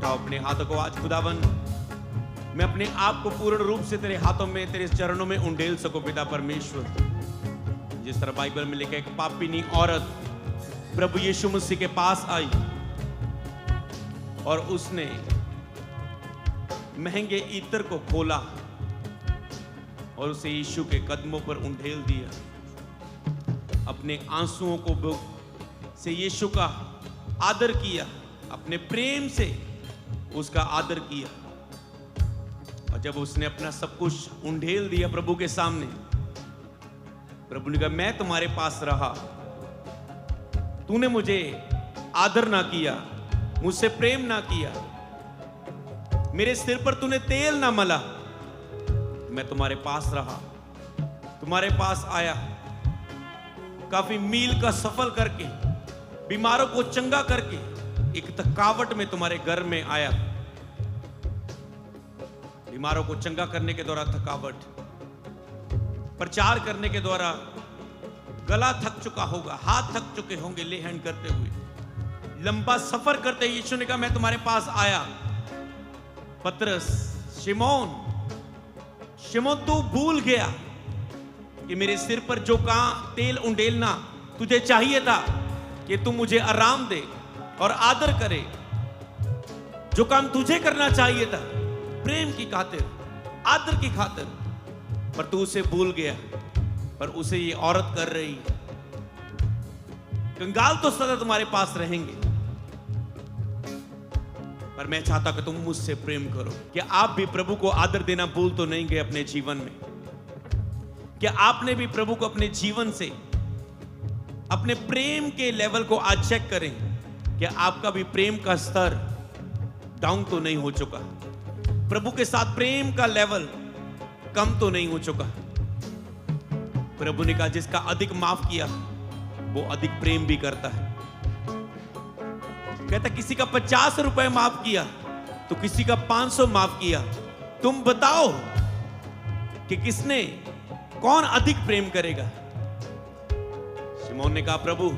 उठाओ अपने हाथों को। आज खुदावन मैं अपने आप को पूर्ण रूप से तेरे हाथों में, तेरे चरणों में उंडेल सकूं पिता परमेश्वर। जिस तरह बाइबल में लिखा, एक पापिनी औरत प्रभु यीशु मसीह के पास आई और उसने महंगे इत्र को खोला और उसे यीशु के कदमों पर उंडेल दिया। अपने आंसुओं को से यीशु का आदर किया, अपने प्रेम से उसका आदर किया। और जब उसने अपना सब कुछ उंडेल दिया प्रभु के सामने, प्रभु ने कहा, मैं तुम्हारे पास रहा, तूने मुझे आदर ना किया, मुझसे प्रेम ना किया, मेरे सिर पर तूने तेल ना मला, मैं तुम्हारे पास रहा, तुम्हारे पास आया, काफी मील का सफर करके, बीमारों को चंगा करके, एक थकावट में तुम्हारे घर में आया। बीमारों को चंगा करने के द्वारा थकावट, प्रचार करने के द्वारा गला थक चुका होगा, हाथ थक चुके होंगे ले हैंड करते हुए, लंबा सफर करते यीशु ने कहा, मैं तुम्हारे पास आया। पतरस, शिमोन, शिमोन तू भूल गया कि मेरे सिर पर जो तेल उंडेलना तुझे चाहिए था, कि तू मुझे आराम दे और आदर करे, जो काम तुझे करना चाहिए था प्रेम की खातिर, आदर की खातिर, पर तू उसे भूल गया। पर उसे ये औरत कर रही, कंगाल तो सदा तुम्हारे पास रहेंगे, पर मैं चाहता कि तुम मुझसे प्रेम करो। क्या आप भी प्रभु को आदर देना भूल तो नहीं गए अपने जीवन में? क्या आपने भी प्रभु को अपने जीवन से, अपने प्रेम के लेवल को आज चेक करें, क्या आपका भी प्रेम का स्तर डाउन तो नहीं हो चुका? प्रभु के साथ प्रेम का लेवल कम तो नहीं हो चुका? प्रभु ने कहा, जिसका अधिक माफ किया वो अधिक प्रेम भी करता है। कहता, किसी का 50 रुपए माफ किया तो किसी का 500 माफ किया, तुम बताओ कि किसने, कौन अधिक प्रेम करेगा? शिमोन ने कहा, प्रभु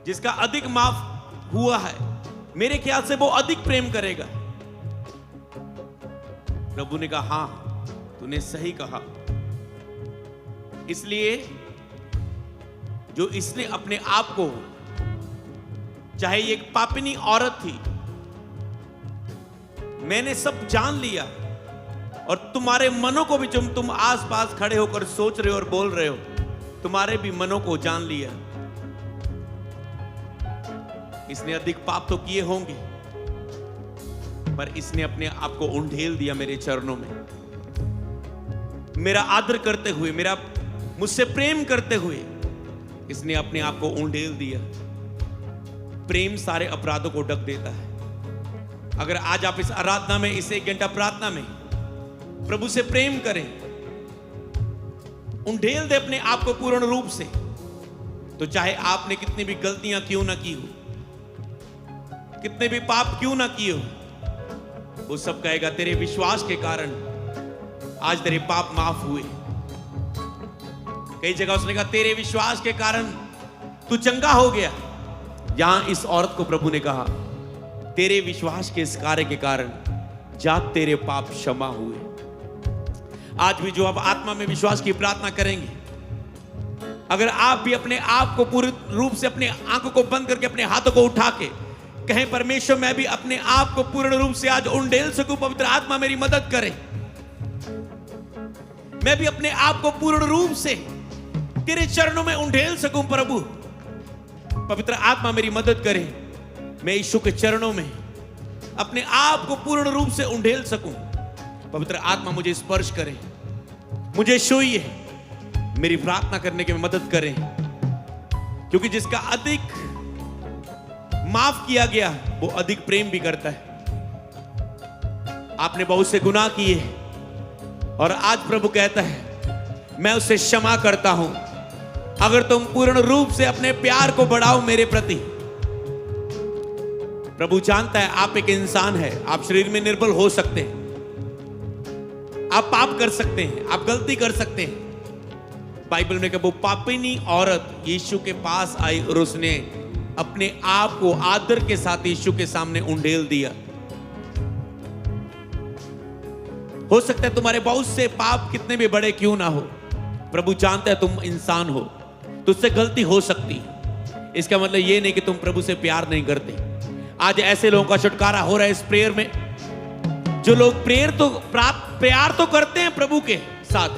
जिसका अधिक माफ हुआ है, मेरे ख्याल से वो अधिक प्रेम करेगा। प्रभु ने कहा, हां तूने सही कहा। इसलिए जो इसने अपने आप को, चाहे ये एक पापिनी औरत थी, मैंने सब जान लिया, और तुम्हारे मनों को भी, जो तुम आसपास खड़े होकर सोच रहे हो और बोल रहे हो, तुम्हारे भी मनों को जान लिया। इसने अधिक पाप तो किए होंगे, पर इसने अपने आप को उंडेल दिया मेरे चरणों में, मेरा आदर करते हुए, मेरा मुझसे प्रेम करते हुए इसने अपने आप को उंडेल दिया। प्रेम सारे अपराधों को ढक देता है। अगर आज आप इस आराधना में, इस 1 घंटा प्रार्थना में प्रभु से प्रेम करें, उंडेल दे अपने आप को पूर्ण रूप से, तो चाहे आपने कितनी भी गलतियां क्यों ना की हो, कितने भी पाप क्यों ना किए हो, वो सब कहेगा, तेरे विश्वास के कारण आज तेरे पाप माफ हुए। कई जगह उसने कहा, तेरे विश्वास के कारण तू चंगा हो गया। यहां इस औरत को प्रभु ने कहा, तेरे विश्वास के इस कार्य के कारण जा तेरे पाप क्षमा हुए। आज भी जो आप आत्मा में विश्वास की प्रार्थना करेंगे, अगर आप भी अपने आप को पूर्ण रूप से, अपने आंखों को बंद करके, अपने हाथों को उठा के कहें, परमेश्वर मैं भी अपने आप को पूर्ण रूप से आज उंडेल सकूं, पवित्र आत्मा मेरी मदद करे, मैं भी अपने आप को पूर्ण रूप से तेरे चरणों में उंडेल सकूं। प्रभु पवित्र आत्मा मेरी मदद करे, मैं यीशु के चरणों में अपने आप को पूर्ण रूप से उंडेल सकूं। पवित्र आत्मा मुझे स्पर्श करे, मुझे छूइए, मेरी प्रार्थना करने की मदद करें, क्योंकि जिसका अधिक माफ किया गया वो अधिक प्रेम भी करता है। आपने बहुत से गुनाह किए और आज प्रभु कहता है, मैं उसे क्षमा करता हूं, अगर तुम पूर्ण रूप से अपने प्यार को बढ़ाओ मेरे प्रति। प्रभु जानता है आप एक इंसान है, आप शरीर में निर्बल हो सकते हैं, आप पाप कर सकते हैं, आप गलती कर सकते हैं। बाइबल में कहा, वो पापिनी औरत यीशु के पास आई और उसने अपने आप को आदर के साथ यीशु के सामने उंडेल दिया। हो सकता है तुम्हारे बहुत से पाप कितने भी बड़े क्यों ना हो, प्रभु जानता है तुम इंसान हो, तुझसे गलती हो सकती है। इसका मतलब ये नहीं कि तुम प्रभु से प्यार नहीं करते। आज ऐसे लोगों का छुटकारा हो रहा है इस प्रेयर में, जो लोग प्यार तो करते हैं प्रभु के साथ,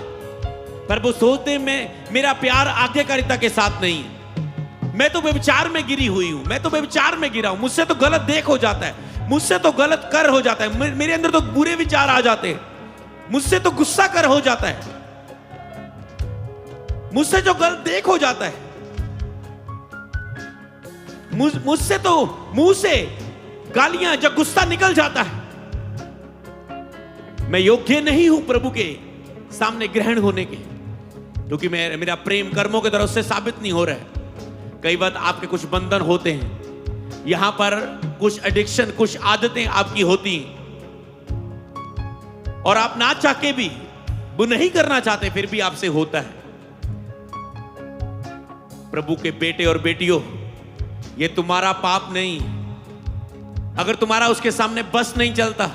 पर वो सोचते हैं मेरा प्यार आज्ञाकारिता के साथ नहीं है। मैं तो व्यभिचार में गिरी हुई हूं, मैं तो व्यभिचार में गिरा हूं, मुझसे तो गलत देख हो जाता है, मुझसे तो गलत कर हो जाता है, मेरे अंदर तो बुरे विचार आ जाते हैं, मुझसे तो गुस्सा कर हो जाता है, मुझसे जो गलत देख हो जाता है, मुझसे तो मुंह से गालियां जब गुस्सा निकल जाता है। मैं योग्य नहीं हूं प्रभु के सामने ग्रहण होने के, क्योंकि मेरा प्रेम कर्मों के द्वारा उससे साबित नहीं हो रहा है। कई बार आपके कुछ बंधन होते हैं, यहां पर कुछ एडिक्शन, कुछ आदतें आपकी होती हैं, और आप ना चाह के भी वो नहीं करना चाहते, फिर भी आपसे होता है। प्रभु के बेटे और बेटियों, ये तुम्हारा पाप नहीं। अगर तुम्हारा उसके सामने बस नहीं चलता,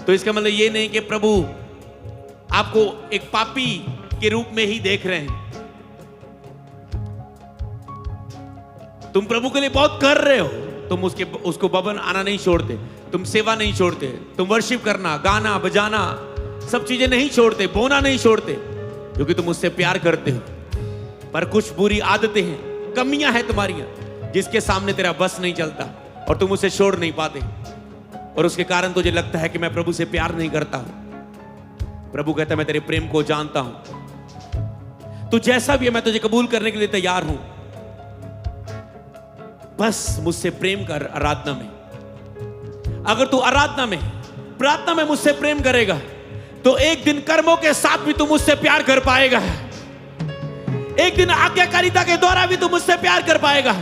तो इसका मतलब ये नहीं कि प्रभु आपको एक पापी के रूप में ही देख रहे हैं। तुम प्रभु के लिए बहुत कर रहे हो, तुम उसको भवन आना नहीं छोड़ते, तुम सेवा नहीं छोड़ते, तुम वर्शिप करना, गाना बजाना, सब चीजें नहीं छोड़ते, बोना नहीं छोड़ते, क्योंकि तुम उससे प्यार करते हो। पर कुछ बुरी आदतें हैं, कमियां हैं तुम्हारियां, जिसके सामने तेरा बस नहीं चलता और तुम उसे छोड़ नहीं पाते, और उसके कारण तुझे लगता है कि मैं प्रभु से प्यार नहीं करता हूं। प्रभु कहता है मैं तेरे प्रेम को जानता हूं, तू जैसा भी है मैं तुझे कबूल करने के लिए तैयार हूं, बस मुझसे प्रेम कर आराधना में। अगर तू आराधना में, प्रार्थना में मुझसे प्रेम करेगा, तो एक दिन कर्मों के साथ भी तू मुझसे प्यार कर पाएगा, एक दिन आज्ञाकारिता के द्वारा भी तू मुझसे प्यार कर पाएगा,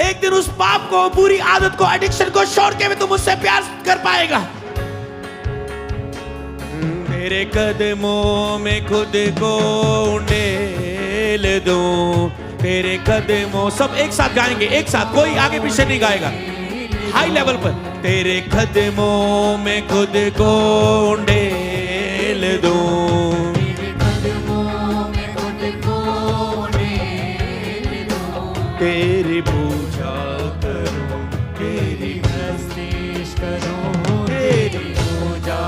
एक दिन उस पाप को, बुरी आदत को, एडिक्शन को छोड़ के भी तू मुझसे प्यार कर पाएगा। तेरे कदमों में खुद को उंडेल दूं, तेरे कदमों, सब एक साथ गाएंगे, एक साथ, कोई आगे पीछे नहीं गाएगा, हाई लेवल पर। तेरे कदमों में खुद को उंडेल दूं, तेरी पूजा करूं, तेरी प्रस्तीश करूं, तेरी पूजा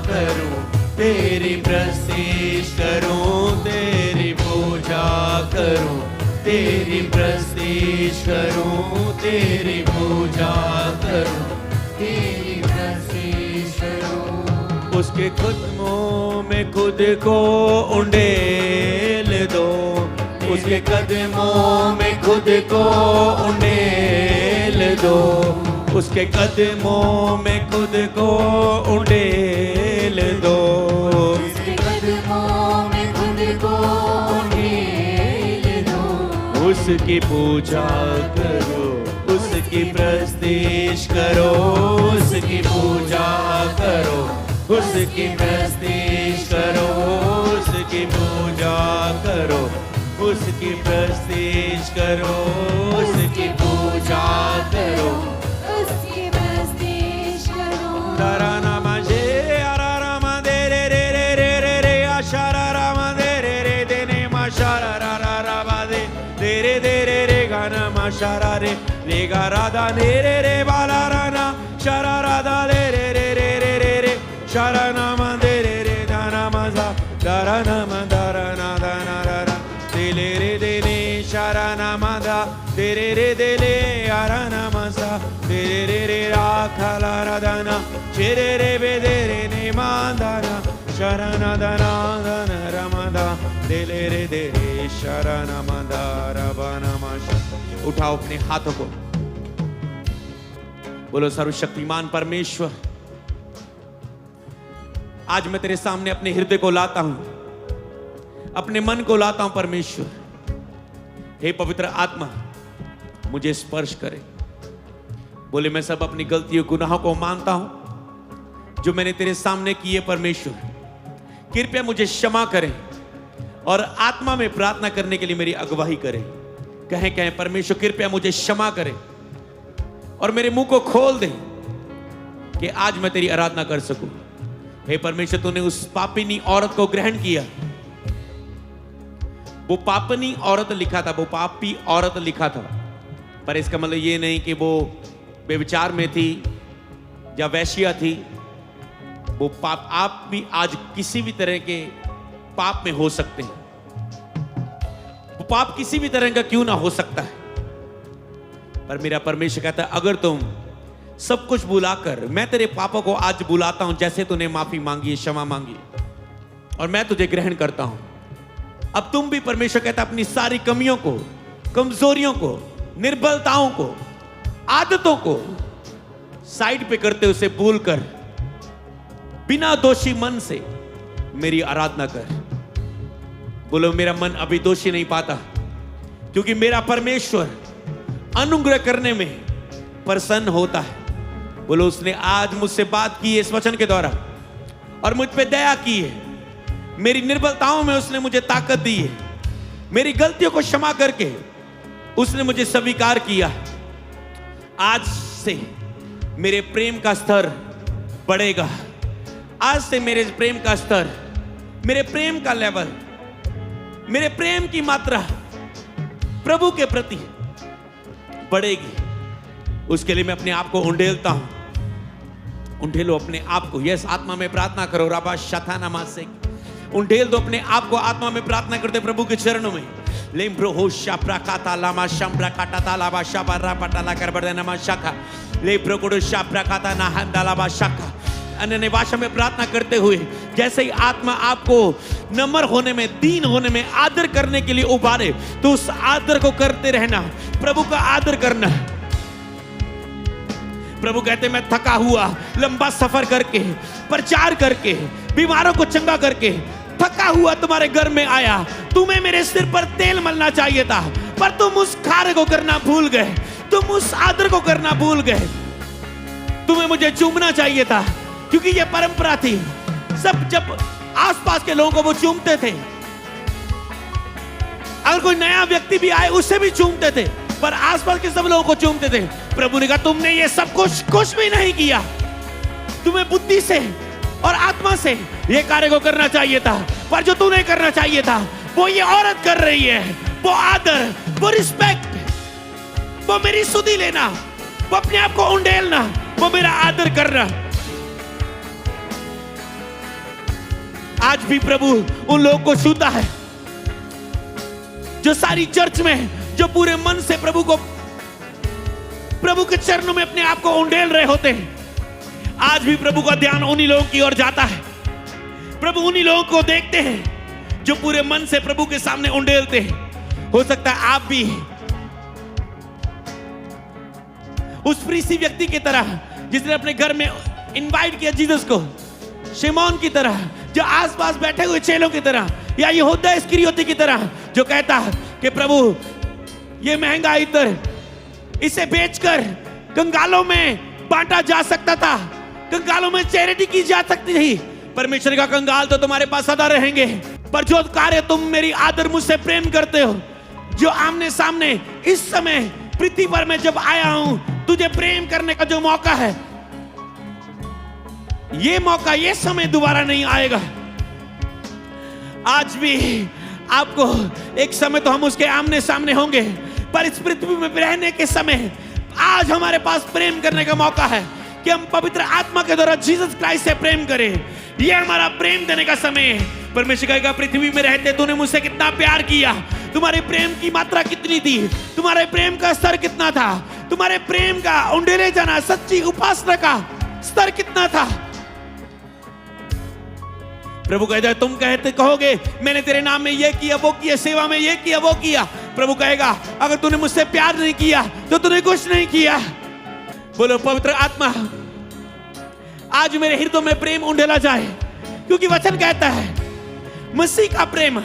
करूं, तेरी प्रस्तीश करूं, तेरी पूजा करूं, तेरी प्रस्तीश करूं, तेरी पूजा करूं, तेरी प्रस्तीश करूं। उसके कदमों में खुद को उंडेल दो, उसके कदमों में खुद को उंडेल दो, उसके कदमों में खुद को उंडेल दो, उसके कदमों में खुद को उंडेल दो। उसकी पूजा करो, उसकी प्रस्तीश करो, उसकी पूजा करो, उसकी प्रस्तीश करो, उसकी पूजा करो, उसकी प्रस्तीश करो, उसकी पूजा करो, उसकी प्रस्तीश करो। दाराना मजे आरारा मदे रे रे रे रे रे रे आशारा मदे रे रे देने माशारा रा रा रा मदे दे रे रे गाना माशारा रे गा राधा ने रे बाला राना शारा राधा रे रे रे रे रे रे शारा नाम दे रे दाना मजा दारा नाम दारा ना दाना रा देले रे देले शारा नामादा तेरे रे देले आरा नामसा तेरे रे राखाला राधाना चेरे रे बेदेरे ने मादाना शारा नादाना दाना रमादा देले रे देले शारा नामादा रबाना माशा। उठाओ अपने हाथों को, बोलो सर्वशक्तिमान परमेश्वर, आज मैं तेरे सामने अपने हृदय को लाता हूं, अपने मन को लाता हूं परमेश्वर। हे पवित्र आत्मा मुझे स्पर्श करे। बोले मैं सब अपनी गलतियों गुनाहों को मानता हूं जो मैंने तेरे सामने किए परमेश्वर, कृपया मुझे क्षमा करें और आत्मा में प्रार्थना करने के लिए मेरी अगुवाई करें। कहें परमेश्वर कृपया मुझे क्षमा करें और मेरे मुंह को खोल दें कि आज मैं तेरी आराधना कर सकूं। हे परमेश्वर, तूने उस पापिनी औरत को ग्रहण किया। वो पापनी औरत लिखा था, वो पापी औरत लिखा था, पर इसका मतलब ये नहीं कि वो बेविचार में थी या वैश्या थी। वो पाप, आप भी आज किसी भी तरह के पाप में हो सकते हैं। वो पाप किसी भी तरह का क्यों ना हो सकता है, पर मेरा परमेश्वर कहता है अगर तुम सब कुछ बुलाकर, मैं तेरे पापों को आज बुलाता हूं, जैसे तूने माफी मांगी है, क्षमा मांगी, और मैं तुझे ग्रहण करता हूं। अब तुम भी, परमेश्वर कहता है, अपनी सारी कमियों को, कमजोरियों को, निर्बलताओं को, आदतों को साइड पे करते उसे भूलकर बिना दोषी मन से मेरी आराधना कर। बोलो, मेरा मन अभी दोषी नहीं पाता, क्योंकि मेरा परमेश्वर अनुग्रह करने में प्रसन्न होता है। बोलो, उसने आज मुझसे बात की है इस वचन के द्वारा, और मुझ पे दया की है। मेरी निर्बलताओं में उसने मुझे ताकत दी है। मेरी गलतियों को क्षमा करके उसने मुझे स्वीकार किया। आज से मेरे प्रेम का स्तर बढ़ेगा। आज से मेरे प्रेम का स्तर, मेरे प्रेम का लेवल, मेरे प्रेम की मात्रा प्रभु के प्रति बढ़ेगी। उसके लिए मैं अपने आप को उंडेलता हूं। उंडेलो अपने आप को। यस, आत्मा में प्रार्थना करो। राबा शताना मासे, उंडेल दो अपने आप को। आत्मा में प्रार्थना करते प्रभु के चरणों में। लेम्ब्रो हो शाप्राकाता लामा शम्प्राकाटा लाबा शाबारा पटाला करबड़े नमा शाखा लेब्रो कोडो शाप्राकाता नाहंदा लाबा शाखा। अन्य भाषा में प्रार्थना करते हुए, जैसे ही आत्मा आपको नम्र होने में, दीन होने में, आदर करने के लिए उभारे, तो उस आदर को करते रहना। प्रभु का आदर करना। प्रभु कहते, मैं थका हुआ, लंबा सफर करके, प्रचार करके, बीमारों को चंगा करके थका हुआ तुम्हारे घर में आया। तुम्हें मेरे सिर पर तेल मलना चाहिए था, पर तुम उस कार्य को करना भूल गए। तुम उस आदर को करना भूल गए। तुम्हें मुझे चूमना चाहिए था, क्योंकि ये परंपरा थी। सब जब आसपास के लोगों को वो चूमते थे, अगर कोई नया व्यक्ति भी आए उसे भी चूमते थे, पर आसपास के सब लोगों को चूमते थे। प्रभु ने कहा, तुमने ये सब कुछ भी नहीं किया। तुम्हें बुद्धि से और आत्मा से ये कार्य को करना चाहिए था, पर जो तूने करना चाहिए था वो ये औरत कर रही है। वो आदर, वो रिस्पेक्ट, वो मेरी सुधि लेना, वो अपने आप को उंडेलना, वो मेरा आदर करना। आज भी प्रभु उन लोगों को छूता है जो सारी चर्च में, जो पूरे मन से प्रभु के चरणों में अपने आप को उंडेल रहे होते हैं। आज भी प्रभु का ध्यान उन्हीं लोगों की ओर जाता है। प्रभु उन्हीं लोगों को देखते हैं जो पूरे मन से प्रभु के सामने उंडेलते हैं। हो सकता है आप भी उस फरीसी व्यक्ति की तरह, जिसने अपने घर में इनवाइट किया जीसस को, शिमोन की तरह, जो आसपास बैठे हुए चेलों की तरह, या यहूदा इस्करियोती की तरह, जो कहता कि प्रभु ये महंगा इत्र, इसे बेचकर कंगालों में बांटा जा सकता था, कंगालों में चैरिटी की जा सकती थी। परमेश्वर का कंगाल तो तुम्हारे पास सदा रहेंगे, पर जो कार्य तुम मेरी आदर मुझसे प्रेम करते हो, जो आमने सामने इस समय पृथ्वी पर मैं जब आया हूं, तुझे प्रेम करने का जो मौका है, ये मौका, ये समय दोबारा नहीं आएगा। आज भी आपको एक समय तो हम उसके आमने सामने होंगे, पर इस पृथ्वी में रहने के समय आज हमारे पास प्रेम करने का मौका है कि हम पवित्र आत्मा के द्वारा जीसस क्राइस्ट से प्रेम करें। ये हमारा प्रेम देने का समय है। परमेश्वर कहेगा, पृथ्वी में रहते तूने मुझसे कितना प्यार किया, तुम्हारे प्रेम की मात्रा कितनी थी, तुम्हारे प्रेम का स्तर कितना था, तुम्हारे प्रेम का उंडेले जाना, सच्ची उपासना का स्तर कितना था। प्रभु कहता है, तुम कहोगे मैंने तेरे नाम में ये किया, वो किया, सेवा में ये किया, वो किया। प्रभु कहेगा, अगर तूने मुझसे प्यार नहीं किया तो तूने कुछ नहीं किया। बोलो, पवित्र आत्मा आज मेरे हृदय में प्रेम उंडेला जाए, क्योंकि वचन कहता है मसीह का प्रेम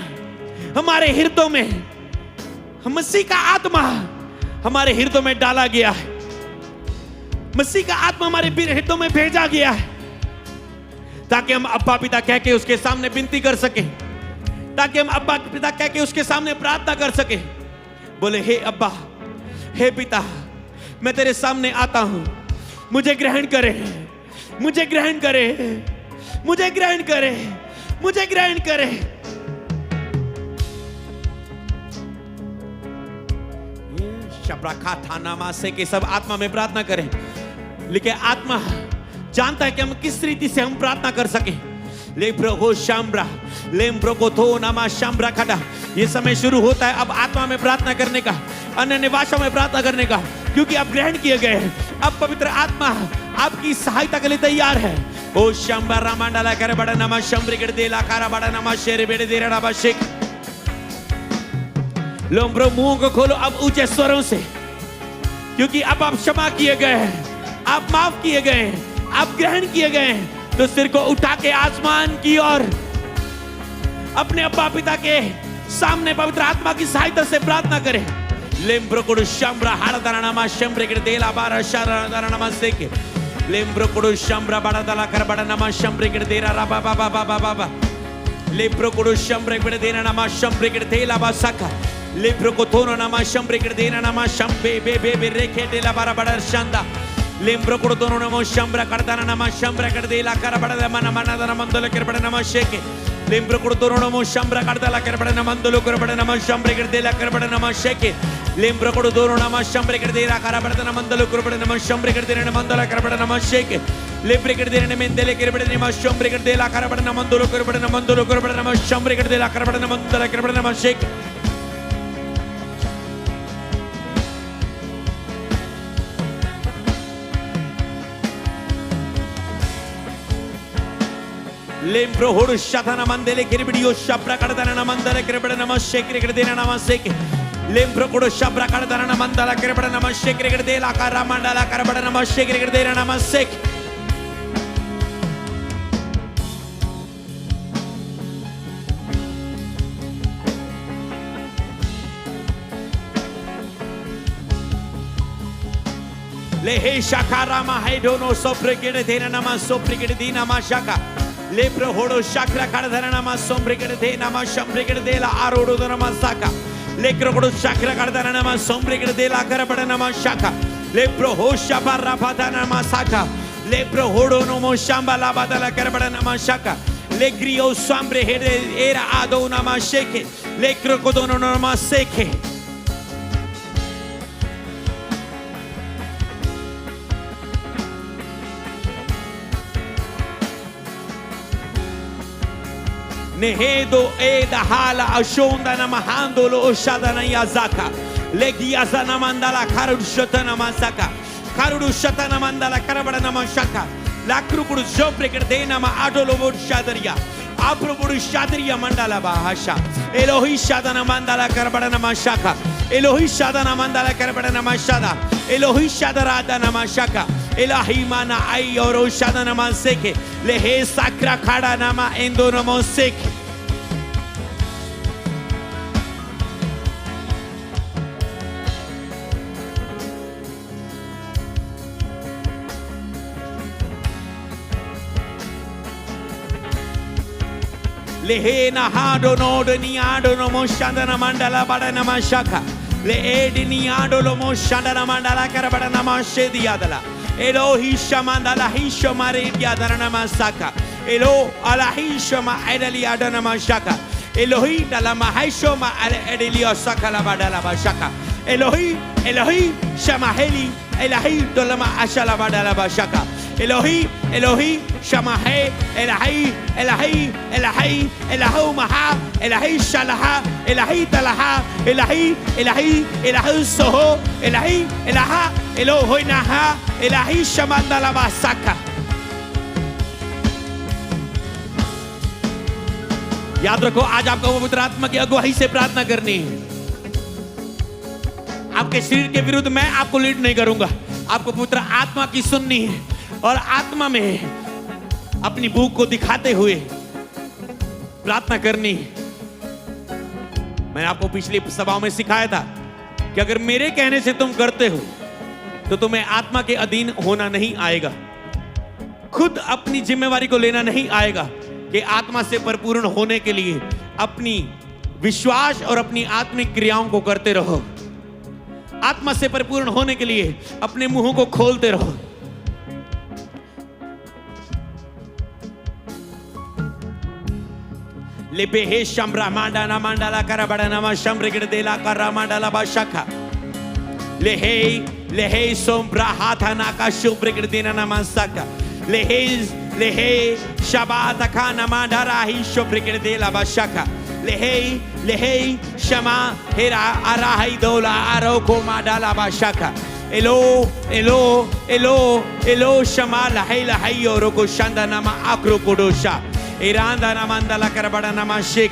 हमारे हृदय में, मसीह का आत्मा हमारे हृदय में डाला गया है। मसीह का आत्मा हमारे हृदय में भेजा गया है, ताकि हम अब्बा पिता कह के उसके सामने विनती कर सके, ताकि हम अब्बा पिता कह के उसके सामने प्रार्थना कर सके। बोले, हे अब्बा, हे पिता, मैं तेरे सामने आता हूं, मुझे ग्रहण करे, मुझे ग्रहण करे। मुझे ग्रहण करे, मुझे ग्रहण करे। शब्राखाथानामा से के सब आत्मा में प्रार्थना करें, लेकिन आत्मा जानता है कि हम किस रीति से हम प्रार्थना कर सके। लेब्रो हो शाम्ब्रा लेम्ब्रो को थो नामा शाम्ब्रा खड़ा। ये समय शुरू होता है अब आत्मा में प्रार्थना करने का, अन्य भाषा में प्रार्थना करने का, क्योंकि आप ग्रहण किए गए हैं। अब पवित्र आत्मा आपकी सहायता के लिए तैयार है। ओ शाम्बा रामांडाला करे बड़ा नामा शम्ब्री कर दे लाकारा बड़ा नामा शेरे बेड़े दे रहा बाशिक। लोम्ब्रो मुंह को खोलो अब ऊंचे स्वरों से, क्योंकि अब आप क्षमा किए गए हैं, आप माफ किए गए हैं, आप ग्रहण किए गए हैं। तो सिर को उठा के आसमान की ओर अपने अब्बा पिता के सामने पवित्र आत्मा की सहायता से प्रार्थना करें। लेम्ब्रोकुडु शम्ब्रा हारदानामा शम्ब्रे के देला बारा शारदानामा सेके। लेम्ब्रोकुडु शम्ब्रा बड़ादला कर बड़ा नामा शम्ब्रे के देरा रा बाबा बाबा बाबा। लेम्ब्रोकुडु शम्ब्रे के देना नामा शम्ब्रे के देला बासाका। लेम्ब्रोको थोनो नामा शम्ब्रे के देना नामा शम्बे बे बे बे रेखे देला बारा बड़ा शांदा। लेम्ब्रोकुडु दोनो नामा शम्ब्रा करदाना नामा शम्ब्रा कर देला कर बड़ा मना मना दाना मंदल कर बड़ा नामा शेके। लेम्ब्रोकुडु दोनो नामा शम्ब्रा करदाला कर बड़ा नामा मंदलो कर बड़ा नामा शम्ब्रे कर देला कर बड़ा नामा शेके। लेम्ब्रोकुडु दोनो नामा शम्ब्रे कर देला कर बड़ा नामा मंदलो कर बड़ा नामा शम्ब्रे कर देना मंदला कर बड़ा नामा शेके। लेम्ब्रे कर देना मेंदले कर बड़ा नामा शम्ब्रे कर देला कर बड़ा नामा मंदलो कर बड़ा नामा मंदलो कर बड़ा नामा शम्ब्रे कर देला कर बड़ा नामा मंदला कर बड़ा नामा शेके। लेम्ब्रो होड़ शाताना मंदले किरबिडियो शब्रा करदाना मंदले किरबड़ा नामा शेके कर देना नामा शेके। लेम्ब्रो कोड़ो शब्रा करदाना मंदला किरबड़ा नामा शेके कर देला कर रामांडला कर बड़ा नामा शेके कर देना नामा शेके। ले हे शाकारा मा है दोनों सोप्रे के देना नामा सोप्रे के देना मा शाका। लेब्रो होड़ो शाकरा करदाना नामा सोप्रे के देना नामा शम्ब्रे के देला आरोड़ो नामा साका। लेक्रो कोड़ो शाकरा करदाना नामा सोप्रे के देला कर बड़ा नामा शाका। लेब्रो हो शाबा राफादा नामा साका। लेब्रो होड़ो नोमो शाम्बा लाबादला कर बड़ा नामा शाका। लेग्रियो साम्ब्रे हेरे एरा आदो नामा शेके। लेक्रो को दोनों नामा सेके। Nehedo eda hala ashonda na mahando lo oshada na yazaka. Legi yazana mandala karushata na masaka. Karushata na mandala karabada na mashaka. Lakrukudu jopre kerde na ma adolo shadaria. Aprobudu shadaria mandala bahasha. Elohi shadana mandala karabada na mashaka. Elohi shadana mandala karabada na mashada. Elohi shadarada na mashaka. Elahi mana ay oro shadana maseke. Lehe sakra khada nama endo namo seke. Lehe na hado no de niado no mo shadana mandala bada nama shaka. Le edi niado lo mo shadana mandala karabada nama shediadala. Elohi shamandala hisho maredia darana saka. Elo alahisho ma edeli adana shaka. Elohi dala mahisho ma edelia saka la badala shaka. Elohi Elohi shamaheli Elahi dolama ashala badala shaka. Elohi Elohi shamahe Elahi Elahi Elahi Elahu maha Elahi shalaha Elahi talaha Elahi Elahi Elahu soho Elahi Elaha Elohoi naha Elahi shamandala basaka. याद रखो आज आपको पवित्र आत्मा की अगुवाई से प्रार्थना करनी है। आपके शरीर के विरुद्ध मैं आपको लीड नहीं करूंगा, आपको पवित्र आत्मा की सुननी है और आत्मा में अपनी भूख को दिखाते हुए प्रार्थना करनी है। मैंने आपको पिछली सभाओं में सिखाया था कि अगर मेरे कहने से तुम करते हो तो तुम्हें आत्मा के अधीन होना नहीं आएगा, खुद अपनी जिम्मेवारी को लेना नहीं आएगा कि आत्मा से परिपूर्ण होने के लिए अपनी विश्वास और अपनी आत्मिक क्रियाओं को करते रहो। आत्मा से परिपूर्ण होने के लिए अपने मुंहों को खोलते रहो। Lebehe shambra mandana mandala karabada nama shambrigid de la karamandala bashaka. Lehe sombra hatana ka shubrigid dina namasaka. Lehe shabata kana mandara hi shubrigid de la bashaka. Lehe shama hera arahai dola aroko mandala bashaka. Elo shama lahela hayo roko shanda nama akro kodosha. Iranda namanda la karabada nama shek.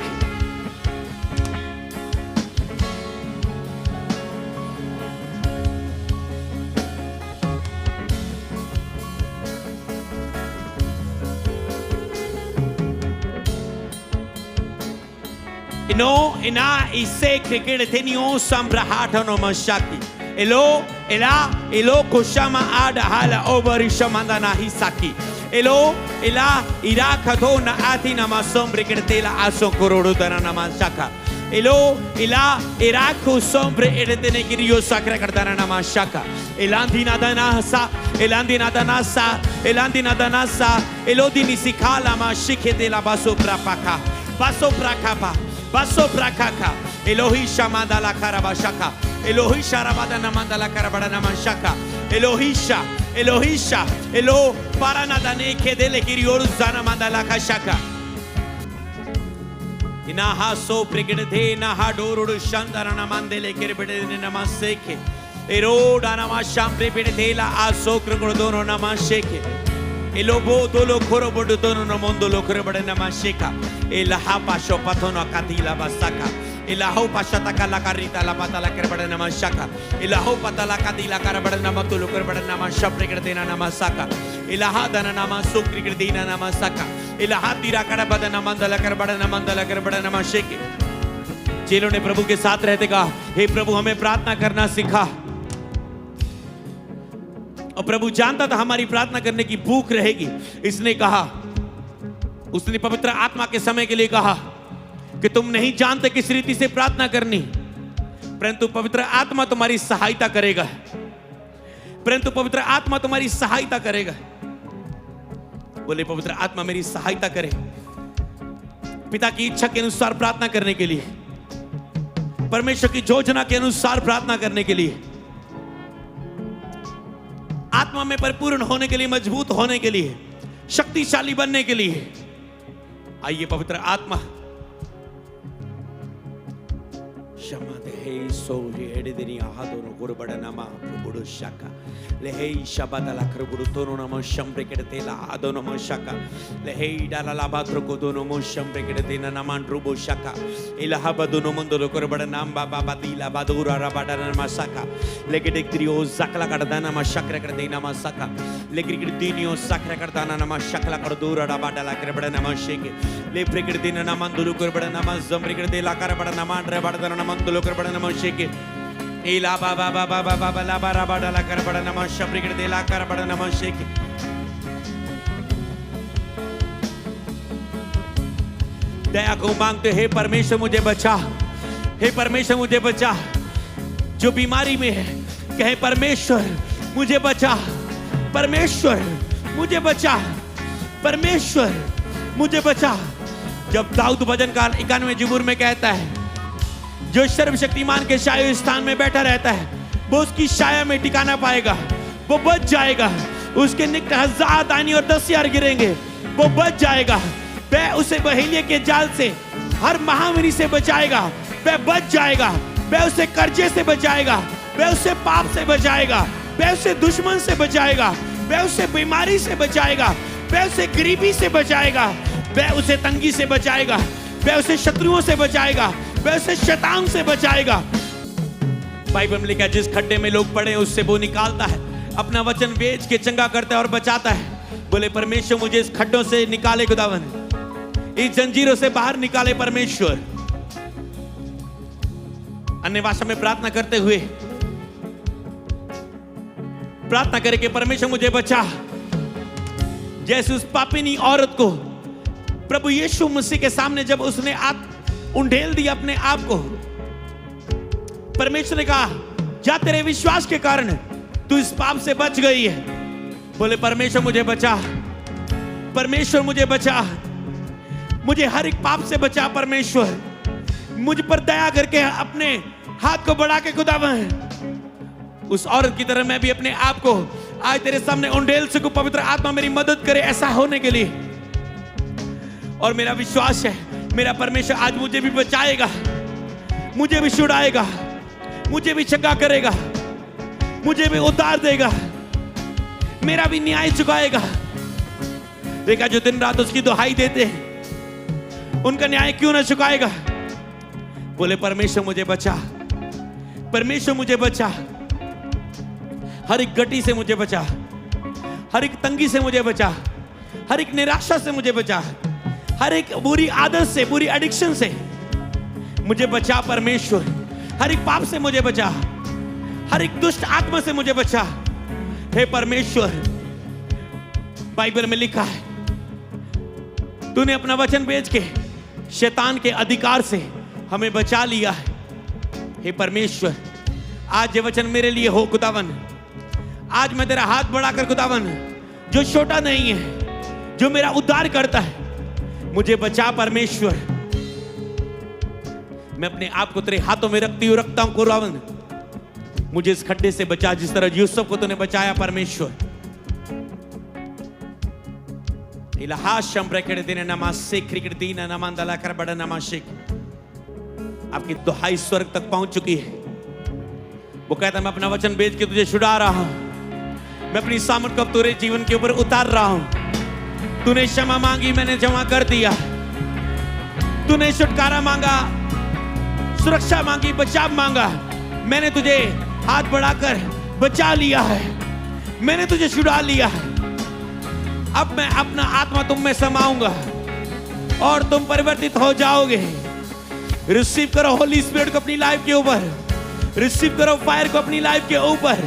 Ino ina ise kekele tenio sambrahata no mashaki. Elo koshama ada hala over shamanda na hisaki. Ela irakato na atina masombre kertela aso korodo dana namashaka. Ela irako sombre eretene kirio sakra kardana namashaka. Elandina danasa elodini sikala mashike de la baso prakaka. Baso prakaka. Elohi shamanda la karabashaka. Elohi sharabada namanda la karabada namashaka. Elohisha, Elo paranadane kedele kirior zana mandala kashaka. Inaha so prigede na hadoro shandana mandele kerbede namaseke. Ero danama shambre bedela aso krodono namasheke. Elobo dolo korobodo dono namondo lokrebede namasheka. Elaha pasho patono katila basaka. Ilaho pashataka la carita la pata la kerbada namashaka. Ilaho pata la kadila karabada namatulu kerbada namashapregradena namasaka. Ilaha dana namasukregradena namasaka. Ilaha dira karabada namandala kerbada namasheke. चेलों ने प्रभु के साथ रहते कहा, हे प्रभु हमें प्रार्थना करना सिखा। और प्रभु जानता था हमारी प्रार्थना करने की भूख रहेगी, इसने कहा, उसने पवित्र आत्मा के समय के लिए कहा कि तुम नहीं जानते किस रीति से प्रार्थना करनी, परंतु पवित्र आत्मा तुम्हारी सहायता करेगा। बोले पवित्र आत्मा मेरी सहायता करे पिता की इच्छा के अनुसार प्रार्थना करने के लिए, परमेश्वर की योजना के अनुसार प्रार्थना करने के लिए, आत्मा में परिपूर्ण होने के लिए, मजबूत होने के लिए, शक्तिशाली बनने के लिए। आइए पवित्र आत्मा Hey so headed in Yahadon Gurbadanama, Budushaka, Lehei Shabadala Krubutono Shambrekatela, Adonoma Shaka, Lehei Dalalabatro Godono Shambrekatena Naman Rubo Shaka, Ilahabadunomondo Kurbadanamba Babadila Badura Rabadana Masaka, Legadictrio Zakla Cardana Mashakra Cardena Masaka, Legridinio Sacra Cardana Mashakla Cardura Rabadala Krabadana Shake, Leprecadina Namandulu Kurbadanama Zambrekadela Carabadanaman Rabadana Mandulu Kurbadanama Shake. Ela baba baba baba la barabada la karabada nama shabrigade de la karabada nama shake. दया को मांगते हे परमेश्वर मुझे बचा, हे परमेश्वर मुझे बचा, जो बीमारी में है कहे परमेश्वर मुझे बचा, परमेश्वर मुझे बचा, परमेश्वर मुझे बचा। जब दाऊद भजनकार 91 ज़बूर में कहता है, जो सर्वशक्तिमान के छाया स्थान में बैठा रहता है वो उसकी छाया में टिकाना पाएगा, वो बच जाएगा। उसके निकट 1000 दानी और 10,000 गिरेंगे, वो बच जाएगा। वह उसे बहेलिये के जाल से, हर महामारी से बचाएगा, वह बच जाएगा। वह उसे कर्जे से बचाएगा, वह उसे पाप से बचाएगा, वह उसे दुश्मन से बचाएगा, वह उसे बीमारी से बचाएगा, वह उसे गरीबी से बचाएगा, वह उसे तंगी से बचाएगा, वह उसे शत्रुओं से बचाएगा, वह उसे शैतान से बचाएगा। बाइबल में लिखा है जिस खड्डे में लोग पड़े उससे वो निकालता है, अपना वचन बेच के चंगा करता है और बचाता है। बोले परमेश्वर मुझे इस खड्डों से निकाले खुदावन, इस जंजीरों से बाहर निकाले परमेश्वर। अन्य भाषा में प्रार्थना करते हुए प्रार्थना करके परमेश्वर मुझे बचा। जैसे उस पापिनी औरत को प्रभु यीशु मसीह के सामने जब उसने उंडेल दिया अपने आप को, परमेश्वर ने कहा जा तेरे विश्वास के कारण तू इस पाप से बच गई है। बोले परमेश्वर मुझे बचा, परमेश्वर मुझे बचा। मुझे हर एक पाप से बचा परमेश्वर। मुझ पर दया करके अपने हाथ को बढ़ा के खुदावन, उस औरत की तरह मैं भी अपने आप को आज तेरे सामने उंडेल सकूं। पवित्र आत्मा मेरी मदद करे ऐसा होने के लिए। और मेरा विश्वास है मेरा परमेश्वर आज मुझे भी बचाएगा, मुझे भी छुड़ाएगा, मुझे भी चंगा करेगा, मुझे भी उतार देगा, मेरा भी न्याय चुकाएगा। देखा जो दिन रात उसकी दुहाई देते हैं उनका न्याय क्यों ना चुकाएगा। बोले परमेश्वर मुझे बचा, परमेश्वर मुझे बचा, हर एक गति से मुझे बचा, हर एक तंगी से मुझे बचा, हर एक निराशा से मुझे बचा, हर एक बुरी आदत से, बुरी एडिक्शन से मुझे बचा परमेश्वर। हर एक पाप से मुझे बचा, हर एक दुष्ट आत्मा से मुझे बचा। हे परमेश्वर, बाइबल में लिखा है तूने अपना वचन भेज के शैतान के अधिकार से हमें बचा लिया है। हे परमेश्वर, आज ये वचन मेरे लिए हो खुदावन। आज मैं तेरा हाथ बढ़ाकर खुदावन, जो छोटा नहीं है, जो मेरा उद्धार करता है, मुझे बचा परमेश्वर। मैं अपने आप को तेरे हाथों में रखता हूं खुदावन। मुझे इस खड्डे से बचा जिस तरह यूसुफ को तूने बचाया परमेश्वर। आपकी दुहाई स्वर्ग तक पहुंच चुकी है। वो कहता मैं अपना वचन भेज के तुझे छुड़ा रहा हूं, मैं अपनी सामर्थ को तेरे जीवन के ऊपर उतार रहा हूं। तूने क्षमा मांगी, मैंने जमा कर दिया। तूने छुटकारा मांगा, सुरक्षा मांगी, बचाव मांगा, मैंने तुझे हाथ बढ़ाकर बचा लिया है, मैंने तुझे छुड़ा लिया है। अब मैं अपना आत्मा तुम में समाऊंगा और तुम परिवर्तित हो जाओगे। रिसीव करो होली स्पिरिट को अपनी लाइफ के ऊपर, रिसीव करो फायर को अपनी लाइफ के ऊपर।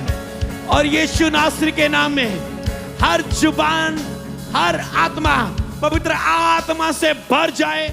और यीशु नासरी के नाम में हर जुबान, हर आत्मा पवित्र आत्मा से भर जाए।